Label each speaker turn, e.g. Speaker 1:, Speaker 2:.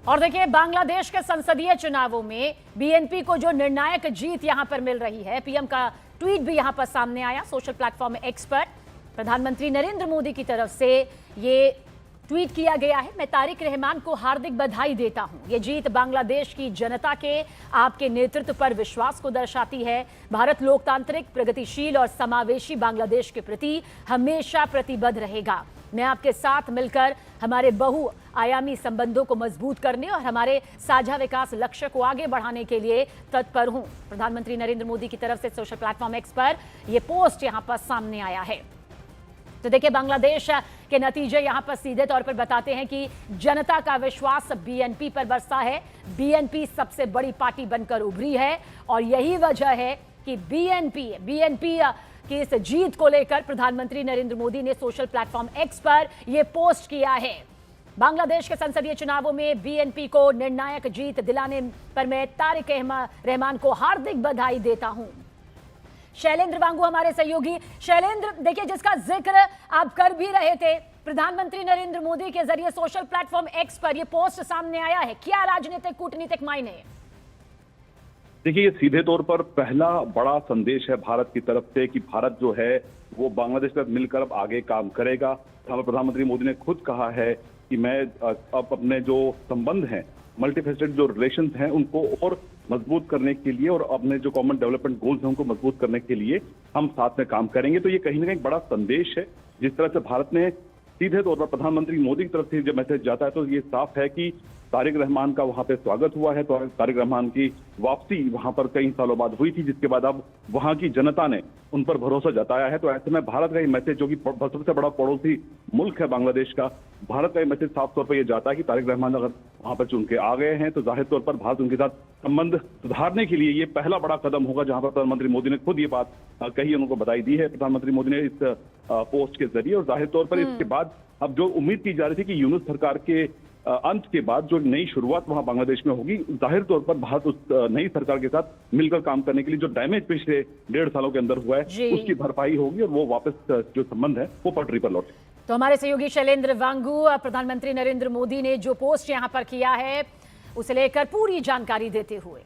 Speaker 1: और देखिए, बांग्लादेश के संसदीय चुनावों में बीएनपी को जो निर्णायक जीत यहां पर मिल रही है, पीएम का ट्वीट भी यहां पर सामने आया सोशल प्लेटफॉर्म एक्स पर। प्रधानमंत्री नरेंद्र मोदी की तरफ से ये ट्वीट किया गया है। मैं तारिक रहमान को हार्दिक बधाई देता हूं। ये जीत बांग्लादेश की जनता के आपके नेतृत्व पर विश्वास को दर्शाती है। भारत लोकतांत्रिक, प्रगतिशील और समावेशी बांग्लादेश के प्रति हमेशा प्रतिबद्ध रहेगा। मैं आपके साथ मिलकर हमारे बहुआयामी संबंधों को मजबूत करने और हमारे साझा विकास लक्ष्य को आगे बढ़ाने के लिए तत्पर हूं। प्रधानमंत्री नरेंद्र मोदी की तरफ से सोशल प्लेटफॉर्म एक्स पर यह पोस्ट यहां पर सामने आया है। तो देखिए, बांग्लादेश के नतीजे यहां पर सीधे तौर पर बताते हैं कि जनता का विश्वास बीएनपी पर बरसा है। बीएनपी सबसे बड़ी पार्टी बनकर उभरी है और यही वजह है कि बीएनपी की इस जीत को लेकर प्रधानमंत्री नरेंद्र मोदी ने सोशल प्लेटफॉर्म एक्स पर यह पोस्ट किया है। बांग्लादेश के संसदीय चुनावों में बीएनपी को निर्णायक जीत दिलाने पर मैं तारिक रहमान को हार्दिक बधाई देता हूं। शैलेंद्र वांगू हमारे सहयोगी। शैलेंद्र, देखिए, जिसका जिक्र आप कर भी रहे थे, प्रधानमंत्री नरेंद्र मोदी के जरिए सोशल प्लेटफॉर्म एक्स पर यह पोस्ट सामने आया है। क्या राजनीतिक कूटनीतिक मायने?
Speaker 2: देखिए, ये सीधे तौर पर पहला बड़ा संदेश है भारत की तरफ से कि भारत जो है वो बांग्लादेश के साथ मिलकर अब आगे काम करेगा। हमारे प्रधानमंत्री मोदी ने खुद कहा है कि मैं अब अपने जो संबंध हैं, मल्टीफेस्टेड जो रिलेशंस हैं, उनको और मजबूत करने के लिए और अपने जो कॉमन डेवलपमेंट गोल्स हैं उनको मजबूत करने के लिए हम साथ में काम करेंगे। तो ये कहीं ना कहीं बड़ा संदेश है। जिस तरह से भारत ने सीधे तौर पर प्रधानमंत्री मोदी की तरफ से जब मैसेज जाता है तो ये साफ है कि तारिक रहमान का वहां पे स्वागत हुआ है। तो तारिक रहमान की वापसी वहां पर कई सालों बाद हुई थी, जिसके बाद अब वहां की जनता ने उन पर भरोसा जताया है। तो ऐसे में भारत का ये मैसेज, जो कि सबसे बड़ा पड़ोसी मुल्क है बांग्लादेश का, भारत का ये मैसेज साफ तौर पर यह जाता है कि तारिक रहमान अगर वहां पर चुन के आ गए हैं तो जाहिर तौर पर भारत उनके साथ संबंध सुधारने के लिए ये पहला बड़ा कदम होगा, जहां पर प्रधानमंत्री मोदी ने खुद ये बात कही, उनको बधाई दी है प्रधानमंत्री मोदी ने इस पोस्ट के जरिए। और जाहिर तौर पर इसके बाद अब जो उम्मीद की जा रही थी कि यूनुस सरकार के अंत के बाद जो नई शुरुआत वहां बांग्लादेश में होगी, जाहिर तौर पर भारत उस नई सरकार के साथ मिलकर काम करने के लिए जो डैमेज पिछले 1.5 सालों के अंदर हुआ है उसकी भरपाई होगी और वो वापस जो संबंध है वो पटरी पर लौटे।
Speaker 1: तो हमारे सहयोगी शैलेंद्र वांगू प्रधानमंत्री नरेंद्र मोदी ने जो पोस्ट यहां पर किया है उसे लेकर पूरी जानकारी देते हुए।